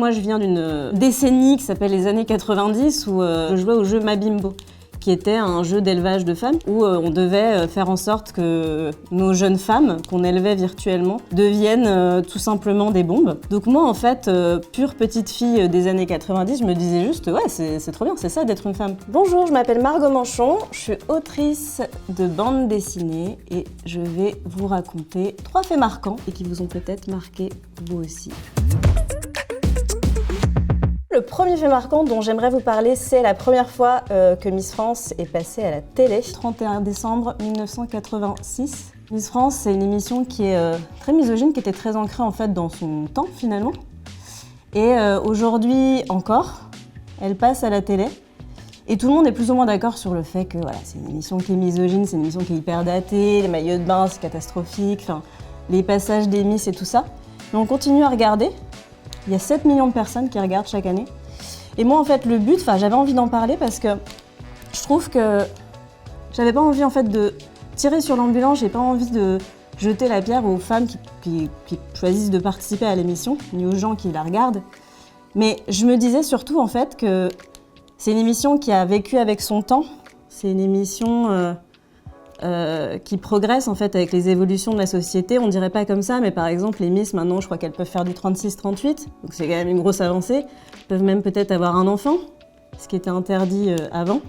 moi je viens d'une décennie qui s'appelle les années 90 où je jouais au jeu Mabimbo, qui était un jeu d'élevage de femmes où on devait faire en sorte que nos jeunes femmes, qu'on élevait virtuellement, deviennent tout simplement des bombes. Donc moi, en fait, pure petite fille des années 90, je me disais juste, ouais, c'est trop bien, c'est ça d'être une femme. Bonjour, je m'appelle Margot Manchon, je suis autrice de bande dessinée et je vais vous raconter 3 faits marquants et qui vous ont peut-être marqué vous aussi. Le premier fait marquant dont j'aimerais vous parler, c'est la première fois que Miss France est passée à la télé. 31 décembre 1986. Miss France, c'est une émission qui est très misogyne, qui était très ancrée en fait dans son temps finalement. Et aujourd'hui encore, elle passe à la télé. Et tout le monde est plus ou moins d'accord sur le fait que voilà, c'est une émission qui est misogyne, c'est une émission qui est hyper datée, les maillots de bain c'est catastrophique, enfin, les passages des Miss et tout ça. Mais on continue à regarder. Il y a 7 millions de personnes qui regardent chaque année. Et moi, en fait, le but, j'avais envie d'en parler parce que je trouve que j'avais pas envie, en fait, de tirer sur l'ambulance, j'ai pas envie de jeter la pierre aux femmes qui choisissent de participer à l'émission, ni aux gens qui la regardent. Mais je me disais surtout, en fait, que c'est une émission qui a vécu avec son temps. C'est une émission qui progresse en fait avec les évolutions de la société. On dirait pas comme ça, mais par exemple les Miss maintenant, je crois qu'elles peuvent faire du 36-38, donc c'est quand même une grosse avancée. Elles peuvent même peut-être avoir un enfant, ce qui était interdit avant.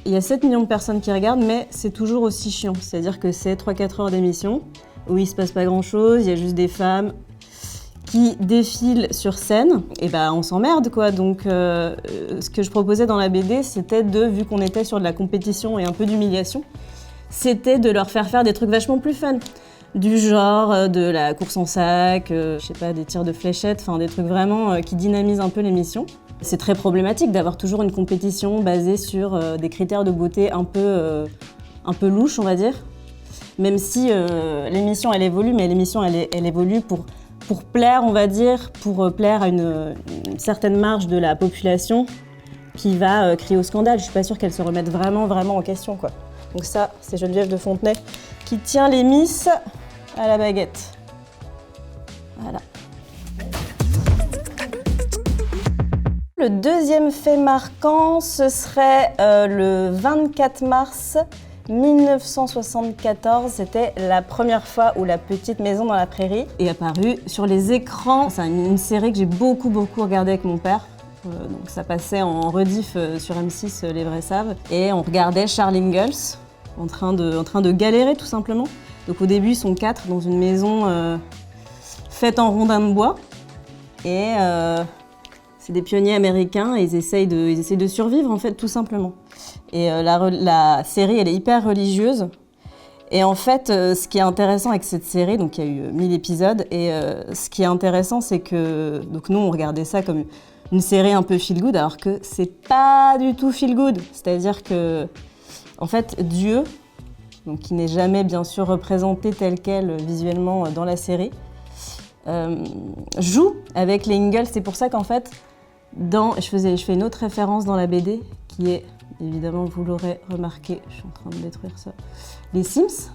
Il y a 7 millions de personnes qui regardent, mais c'est toujours aussi chiant. C'est-à-dire que c'est 3-4 heures d'émission où il se passe pas grand-chose, il y a juste des femmes qui défilent sur scène, et ben on s'emmerde quoi. Donc ce que je proposais dans la BD, c'était vu qu'on était sur de la compétition et un peu d'humiliation, c'était de leur faire des trucs vachement plus fun. Du genre de la course en sac, je sais pas, des tirs de fléchettes, enfin des trucs vraiment qui dynamisent un peu l'émission. C'est très problématique d'avoir toujours une compétition basée sur des critères de beauté un peu louches, on va dire. Même si l'émission elle évolue, mais l'émission elle évolue pour plaire, on va dire, pour plaire à une certaine marge de la population qui va crier au scandale. Je suis pas sûre qu'elle se remette vraiment en question quoi. Donc ça, c'est Geneviève de Fontenay qui tient les Miss à la baguette. Voilà. Le deuxième fait marquant, ce serait le 24 mars 1974. C'était la première fois où La Petite Maison dans la Prairie est apparue sur les écrans. C'est une série que j'ai beaucoup regardée avec mon père. Donc ça passait en rediff sur M6, les vrais savent. Et on regardait Charles Ingalls en train de galérer tout simplement. Donc au début, ils sont 4 dans une maison faite en rondins de bois. Et c'est des pionniers américains et ils essayent de survivre en fait tout simplement. Et la série, elle est hyper religieuse. Et en fait, ce qui est intéressant avec cette série, donc il y a eu 1000 épisodes, et ce qui est intéressant, c'est que donc nous, on regardait ça comme une série un peu feel-good, alors que c'est pas du tout feel-good. C'est-à-dire que, en fait, Dieu, donc qui n'est jamais bien sûr représenté tel quel visuellement dans la série, joue avec les Ingalls. C'est pour ça qu'en fait, je fais une autre référence dans la BD, qui est, évidemment, vous l'aurez remarqué, je suis en train de détruire ça, les Sims.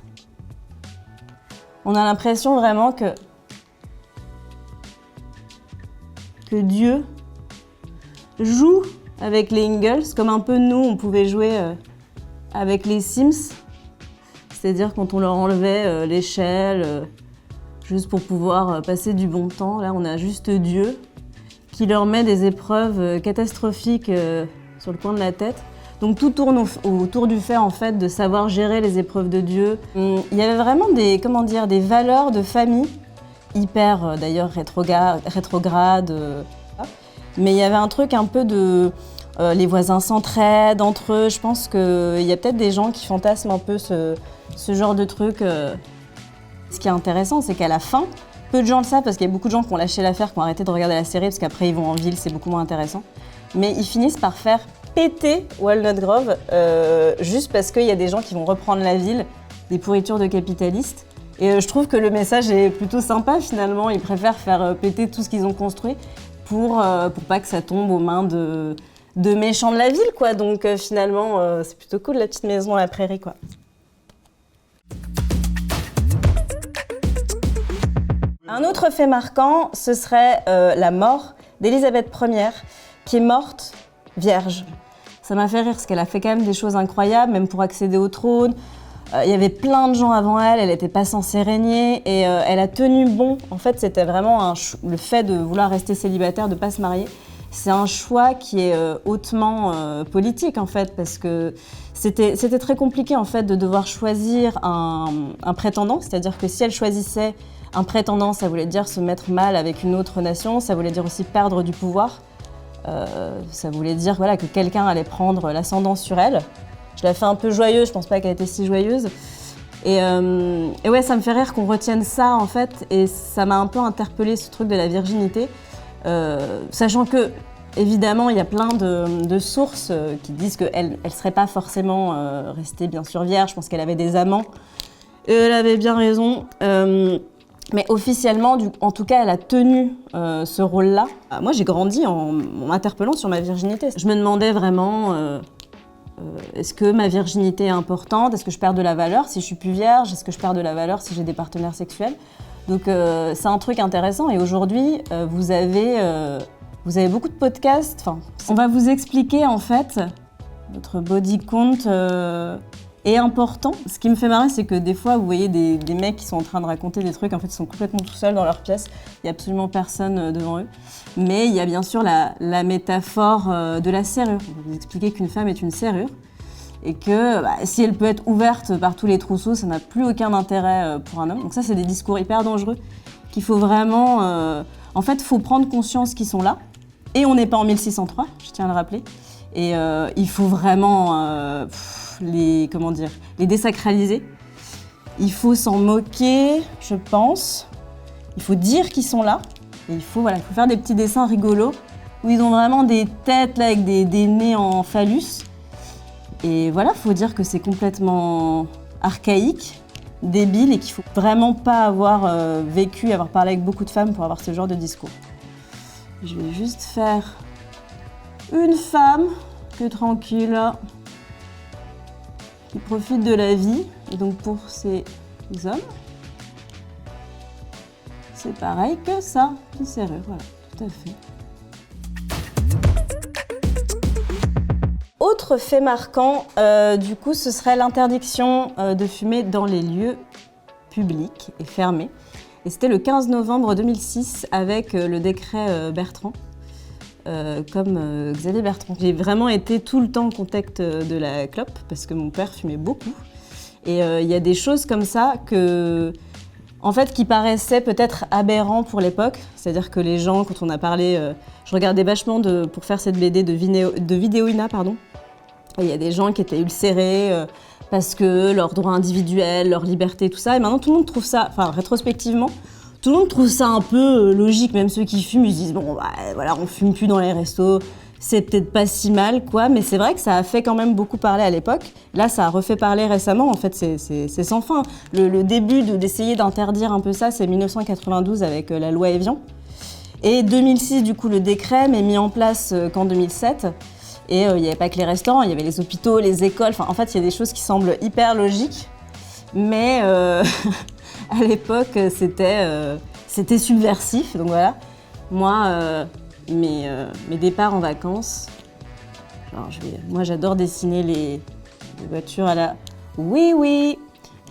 On a l'impression vraiment que Dieu joue avec les Ingalls, comme un peu nous, on pouvait jouer avec les Sims. C'est-à-dire quand on leur enlevait l'échelle, juste pour pouvoir passer du bon temps. Là, on a juste Dieu qui leur met des épreuves catastrophiques sur le coin de la tête. Donc tout tourne autour du fait en fait de savoir gérer les épreuves de Dieu. Il y avait vraiment des valeurs de famille hyper d'ailleurs rétrogrades. Mais il y avait un truc un peu de les voisins s'entraident entre eux. Je pense qu'il y a peut-être des gens qui fantasment un peu ce genre de truc. Ce qui est intéressant, c'est qu'à la fin, peu de gens le savent parce qu'il y a beaucoup de gens qui ont lâché l'affaire, qui ont arrêté de regarder la série parce qu'après ils vont en ville, c'est beaucoup moins intéressant. Mais ils finissent par faire péter Walnut Grove juste parce qu'il y a des gens qui vont reprendre la ville, des pourritures de capitalistes. Et je trouve que le message est plutôt sympa finalement. Ils préfèrent faire péter tout ce qu'ils ont construit pour pas que ça tombe aux mains de méchants de la ville, quoi. Donc finalement, c'est plutôt cool la petite maison à la prairie, quoi. Un autre fait marquant, ce serait la mort d'Élisabeth Ier, qui est morte vierge. Ça m'a fait rire parce qu'elle a fait quand même des choses incroyables, même pour accéder au trône. Il y avait plein de gens avant elle, elle n'était pas censée régner et elle a tenu bon. En fait, c'était vraiment le fait de vouloir rester célibataire, de ne pas se marier. C'est un choix qui est hautement politique en fait, parce que c'était très compliqué en fait de devoir choisir un prétendant. C'est-à-dire que si elle choisissait un prétendant, ça voulait dire se mettre mal avec une autre nation, ça voulait dire aussi perdre du pouvoir. Ça voulait dire voilà, que quelqu'un allait prendre l'ascendant sur elle. Je la fais un peu joyeuse, je pense pas qu'elle était si joyeuse. Et ouais, ça me fait rire qu'on retienne ça en fait, et ça m'a un peu interpellée ce truc de la virginité. Sachant que, évidemment, il y a plein de sources qui disent qu'elle ne serait pas forcément restée bien sûr vierge. Je pense qu'elle avait des amants. Et elle avait bien raison. Mais officiellement, en tout cas, elle a tenu ce rôle-là. Moi, j'ai grandi en m'interpellant sur ma virginité. Je me demandais vraiment, est-ce que ma virginité est importante? Est-ce que je perds de la valeur si je suis plus vierge? Est-ce que je perds de la valeur si j'ai des partenaires sexuels? Donc c'est un truc intéressant. Et aujourd'hui, vous avez beaucoup de podcasts. Enfin, on va vous expliquer en fait, votre body count est important. Ce qui me fait marrer, c'est que des fois, vous voyez des mecs qui sont en train de raconter des trucs, en fait, ils sont complètement tout seuls dans leur pièce. Il n'y a absolument personne devant eux. Mais il y a bien sûr la métaphore de la serrure. On va vous expliquer qu'une femme est une serrure et que si elle peut être ouverte par tous les trousseaux, ça n'a plus aucun intérêt pour un homme. Donc ça, c'est des discours hyper dangereux qu'il faut vraiment... En fait, il faut prendre conscience qu'ils sont là. Et on n'est pas en 1603, je tiens à le rappeler. Et il faut vraiment les désacraliser. Il faut s'en moquer, je pense. Il faut dire qu'ils sont là. Et il faut faire des petits dessins rigolos où ils ont vraiment des têtes là, avec des nez en phallus. Et voilà, il faut dire que c'est complètement archaïque, débile et qu'il ne faut vraiment pas avoir avoir parlé avec beaucoup de femmes pour avoir ce genre de discours. Je vais juste faire une femme que tranquille, qui profite de la vie. Et donc pour ces hommes, c'est pareil que ça, une serrure, voilà, tout à fait. Autre fait marquant, du coup, ce serait l'interdiction de fumer dans les lieux publics et fermés. Et c'était le 15 novembre 2006 avec le décret Bertrand, comme Xavier Bertrand. J'ai vraiment été tout le temps en contact de la clope parce que mon père fumait beaucoup. Et il y a des choses comme ça qui paraissaient peut-être aberrants pour l'époque. C'est-à-dire que les gens, quand on a parlé, je regardais vachement pour faire cette BD de Vidéoina, pardon. Et il y a des gens qui étaient ulcérés parce que leurs droits individuels, leur liberté, tout ça. Et maintenant, tout le monde trouve ça, rétrospectivement, tout le monde trouve ça un peu logique. Même ceux qui fument, ils se disent, bon, voilà, on fume plus dans les restos, c'est peut-être pas si mal, quoi. Mais c'est vrai que ça a fait quand même beaucoup parler à l'époque. Là, ça a refait parler récemment. En fait, c'est sans fin. Le début d'essayer d'interdire un peu ça, c'est 1992 avec la loi Evian. Et 2006, du coup, le décret, mais mis en place qu'en 2007. Et il n'y avait pas que les restaurants, il y avait les hôpitaux, les écoles. Enfin, en fait, il y a des choses qui semblent hyper logiques. Mais à l'époque, c'était subversif. Donc voilà, moi, mes départs en vacances, moi j'adore dessiner les voitures à la oui.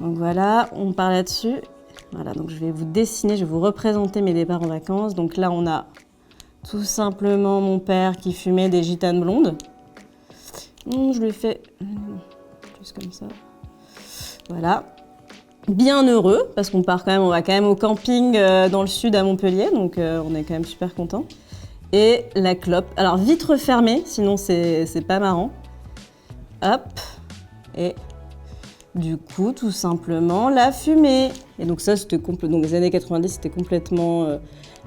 Donc voilà, on part là-dessus. Voilà, donc je vais vous dessiner, je vais vous représenter mes départs en vacances. Donc là, on a tout simplement mon père qui fumait des gitanes blondes. Je lui ai fait juste comme ça. Voilà. Bien heureux, parce qu'on va quand même au camping dans le sud à Montpellier, donc on est quand même super contents. Et la clope. Alors vitre fermée, sinon c'est pas marrant. Hop. Et du coup, tout simplement, la fumée. Et donc ça, donc les années 90, c'était complètement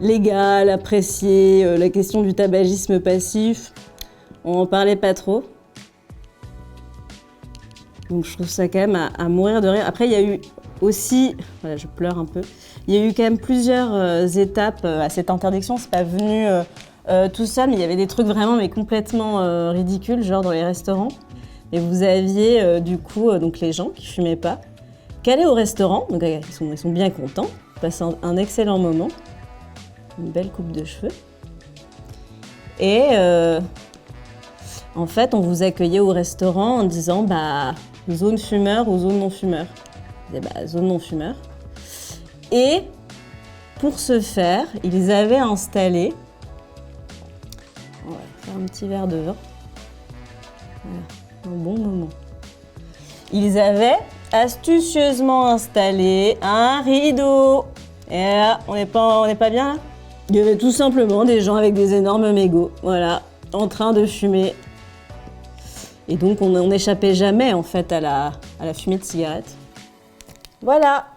légal, apprécié. La question du tabagisme passif, on en parlait pas trop. Donc je trouve ça quand même à mourir de rire. Après, il y a eu aussi, voilà, je pleure un peu, il y a eu quand même plusieurs étapes à cette interdiction. C'est pas venu tout seul, mais il y avait des trucs vraiment complètement ridicules, genre dans les restaurants. Et vous aviez du coup donc les gens qui fumaient pas, qui allaient au restaurant, donc ils sont bien contents, passent un excellent moment, une belle coupe de cheveux. Et en fait, on vous accueillait au restaurant en disant bah, zone fumeur ou zone non-fumeur. On disait bah, zone non-fumeur. Et pour ce faire, ils avaient installé, on va faire un petit verre de vin, voilà, un bon moment. Ils avaient astucieusement installé un rideau. Et là, on n'est pas bien là? Il y avait tout simplement des gens avec des énormes mégots, voilà, en train de fumer. Et donc on n'échappait jamais en fait à la fumée de cigarette. Voilà.